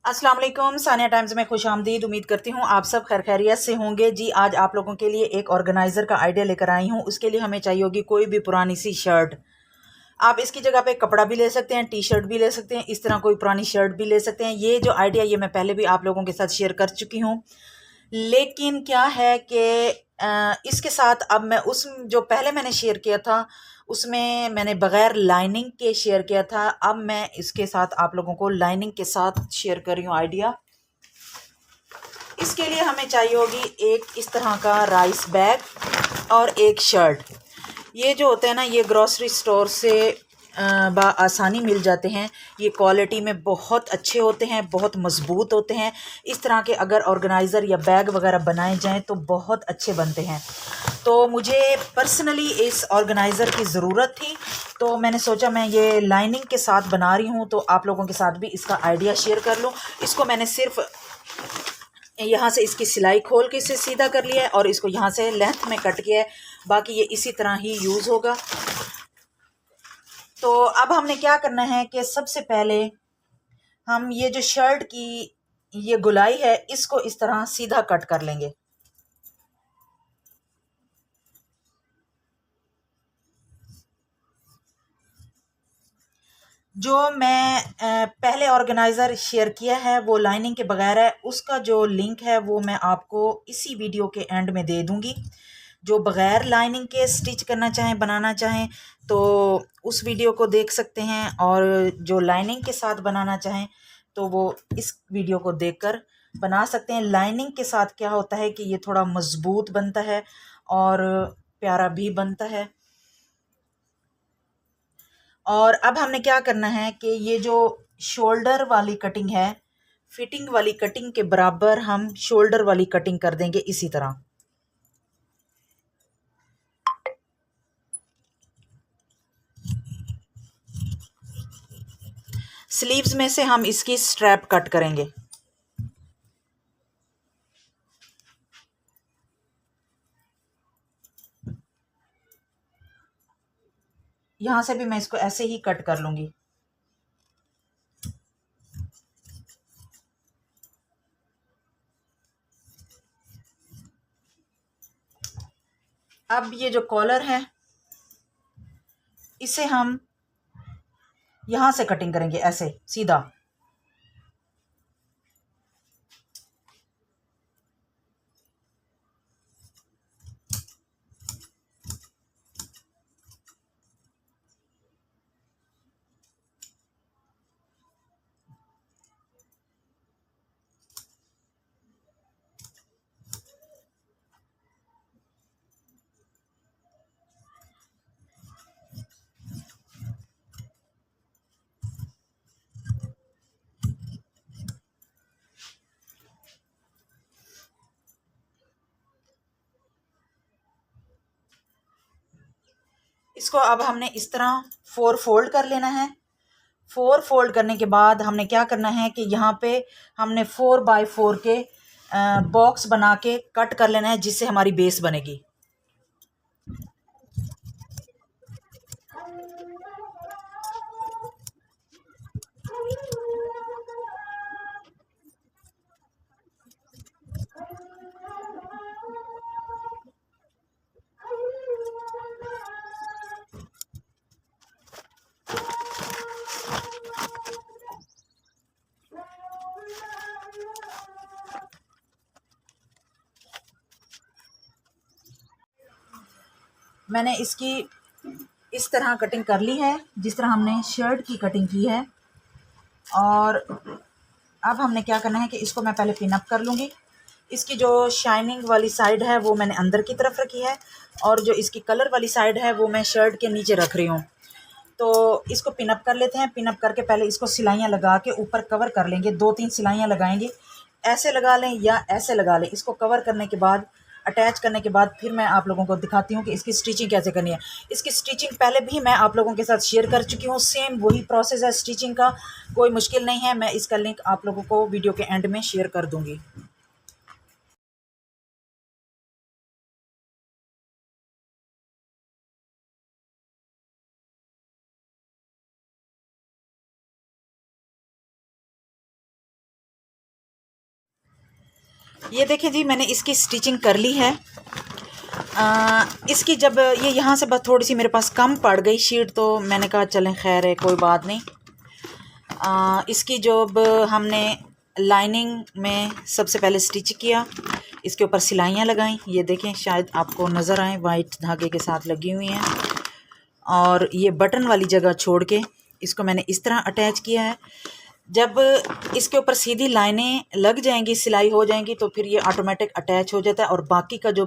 अस्सलाम वालेकुम। सानिया टाइम्स में खुश आमदीद। उम्मीद करती हूँ आप सब खैर खैरियत से होंगे जी। आज आप लोगों के लिए एक ऑर्गेनाइज़र का आइडिया लेकर आई हूँ। उसके लिए हमें चाहिए होगी कोई भी पुरानी सी शर्ट। आप इसकी जगह पे कपड़ा भी ले सकते हैं, टी शर्ट भी ले सकते हैं, इस तरह कोई पुरानी शर्ट भी ले सकते हैं। ये जो आइडिया ये मैं पहले भी आप लोगों के साथ शेयर कर चुकी हूँ। लेकिन क्या है कि इसके साथ अब मैं उस जो पहले मैंने शेयर किया था उसमें मैंने बग़ैर लाइनिंग के शेयर किया था। अब मैं इसके साथ आप लोगों को लाइनिंग के साथ शेयर कर रही हूँ आइडिया। इसके लिए हमें चाहिए होगी एक इस तरह का राइस बैग और एक शर्ट। ये जो होते हैं ना, ये ग्रॉसरी स्टोर से आसानी मिल जाते हैं। ये क्वालिटी में बहुत अच्छे होते हैं, बहुत मज़बूत होते हैं। इस तरह के अगर ऑर्गेनाइज़र या बैग वगैरह बनाए जाएं तो बहुत अच्छे बनते हैं। तो मुझे पर्सनली इस ऑर्गेनाइज़र की ज़रूरत थी, तो मैंने सोचा मैं ये लाइनिंग के साथ बना रही हूँ तो आप लोगों के साथ भी इसका आइडिया शेयर कर लूँ। इसको मैंने सिर्फ यहाँ से इसकी सिलाई खोल के इसे सीधा कर लिया है और इसको यहाँ से लेंथ में कट किया है। बाकी ये इसी तरह ही यूज़ होगा। तो अब हमने क्या करना है कि सबसे पहले हम ये जो शर्ट की ये गुलाई है इसको इस तरह सीधा कट कर लेंगे। जो मैं पहले ऑर्गेनाइज़र शेयर किया है वो लाइनिंग के बगैर है। उसका जो लिंक है वो मैं आपको इसी वीडियो के एंड में दे दूँगी। जो बग़ैर लाइनिंग के स्टिच करना चाहें, बनाना चाहें तो उस वीडियो को देख सकते हैं, और जो लाइनिंग के साथ बनाना चाहें तो वो इस वीडियो को देखकर बना सकते हैं। लाइनिंग के साथ क्या होता है कि ये थोड़ा मज़बूत बनता है और प्यारा भी बनता है। और अब हमने क्या करना है कि ये जो शोल्डर वाली कटिंग है, फिटिंग वाली कटिंग के बराबर हम शोल्डर वाली कटिंग कर देंगे इसी तरह। स्लीव्स में से हम इसकी स्ट्रैप कट करेंगे। यहाँ से भी मैं इसको ऐसे ही कट कर लूँगी। अब ये जो कॉलर है इसे हम यहाँ से कटिंग करेंगे ऐसे सीधा। इसको अब हमने इस तरह 4 फोल्ड कर लेना है। 4 फोल्ड करने के बाद हमने क्या करना है कि यहाँ पे हमने 4x4 के बॉक्स बना के कट कर लेना है, जिससे हमारी बेस बनेगी। मैंने इसकी इस तरह कटिंग कर ली है जिस तरह हमने शर्ट की कटिंग की है। और अब हमने क्या करना है कि इसको मैं पहले पिन अप कर लूँगी। इसकी जो शाइनिंग वाली साइड है वो मैंने अंदर की तरफ रखी है, और जो इसकी कलर वाली साइड है वो मैं शर्ट के नीचे रख रही हूँ। तो इसको पिन अप कर लेते हैं। पिन अप करके पहले इसको सिलाइयाँ लगा के ऊपर कवर कर लेंगे। 2-3 सिलाइयाँ लगाएंगे, ऐसे लगा लें या ऐसे लगा लें। इसको कवर करने के बाद, अटैच करने के बाद फिर मैं आप लोगों को दिखाती हूँ कि इसकी स्टिचिंग कैसे करनी है। इसकी स्टिचिंग पहले भी मैं आप लोगों के साथ शेयर कर चुकी हूँ। सेम वही प्रोसेस है स्टिचिंग का, कोई मुश्किल नहीं है। मैं इसका लिंक आप लोगों को वीडियो के एंड में शेयर कर दूँगी। ये देखें जी, मैंने इसकी स्टिचिंग कर ली है। इसकी जब ये यहाँ से बस थोड़ी सी मेरे पास कम पड़ गई शीट, तो मैंने कहा चलें खैर है, कोई बात नहीं। इसकी जब हमने लाइनिंग में सबसे पहले स्टिच किया, इसके ऊपर सिलाइयाँ लगाई। ये देखें, शायद आपको नज़र आए, वाइट धागे के साथ लगी हुई हैं। और ये बटन वाली जगह छोड़ के इसको मैंने इस तरह अटैच किया है। जब इसके ऊपर सीधी लाइनें लग जाएंगी, सिलाई हो जाएंगी, तो फिर ये ऑटोमेटिक अटैच हो जाता है। और बाकी का जो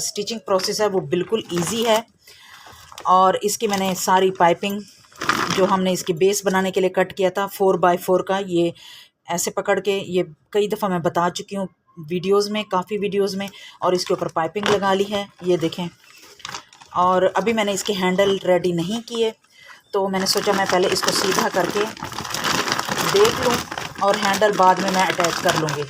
स्टिचिंग प्रोसेस है वो बिल्कुल इजी है। और इसकी मैंने सारी पाइपिंग जो हमने इसकी बेस बनाने के लिए कट किया था 4x4 का, ये ऐसे पकड़ के, ये कई दफ़ा मैं बता चुकी हूँ वीडियोस में, काफ़ी वीडियोस में। और इसके ऊपर पाइपिंग लगा ली है, ये देखें। और अभी मैंने इसके हैंडल रेडी नहीं किए, तो मैंने सोचा मैं पहले इसको सीधा करके देख लूँ और हैंडल बाद में मैं अटैच कर लूँगी।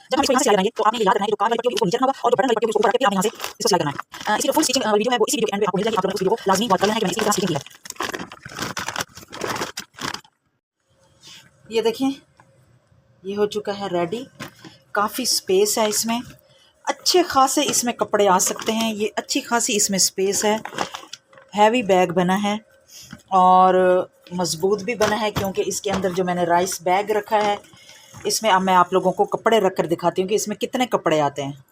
जब हम इसको यहाँ से सिलाई लगाएंगे तो आपने ये याद रखना है, जो कार वाली पट्टी होगी उसको नीचे रखना होगा और जो बटन वाली पट्टी होगी उसको ऊपर रख के आपने यहाँ से इसको सिलाई करना है। इसकी जो फुल स्टिचिंग वीडियो है वो इसी वीडियो के एंड में आपको मिल जाएगी। आप लोगों ने उस वीडियो को लाजमी वॉच कर लेना है कि मैंने इसकी तरह स्टिचिंग की है। ये देखें, ये हो चुका है रेडी। काफ़ी स्पेस है इसमें, अच्छे खासे इसमें कपड़े आ सकते हैं। ये अच्छी खासी इसमें स्पेस है। हैवी बैग बना है और मज़बूत भी बना है, क्योंकि इसके अंदर जो मैंने राइस बैग रखा है, इसमें अब मैं आप लोगों को कपड़े रख कर दिखाती हूँ कि इसमें कितने कपड़े आते हैं।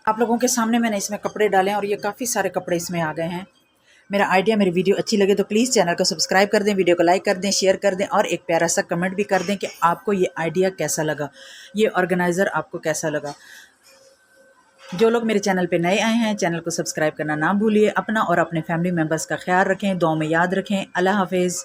आप लोगों के सामने मैंने इसमें कपड़े डाले हैं और ये काफ़ी सारे कपड़े इसमें आ गए हैं। मेरा आइडिया, मेरी वीडियो अच्छी लगे तो प्लीज़ चैनल को सब्सक्राइब कर दें, वीडियो को लाइक कर दें, शेयर कर दें और एक प्यारा सा कमेंट भी कर दें कि आपको ये आइडिया कैसा लगा, ये ऑर्गेनाइज़र आपको कैसा लगा। जो लोग मेरे चैनल पे नए आए हैं, चैनल को सब्सक्राइब करना ना भूलिए। अपना और अपने फैमिली मेम्बर्स का ख्याल रखें, दुआ में याद रखें। अल्लाह हाफिज़।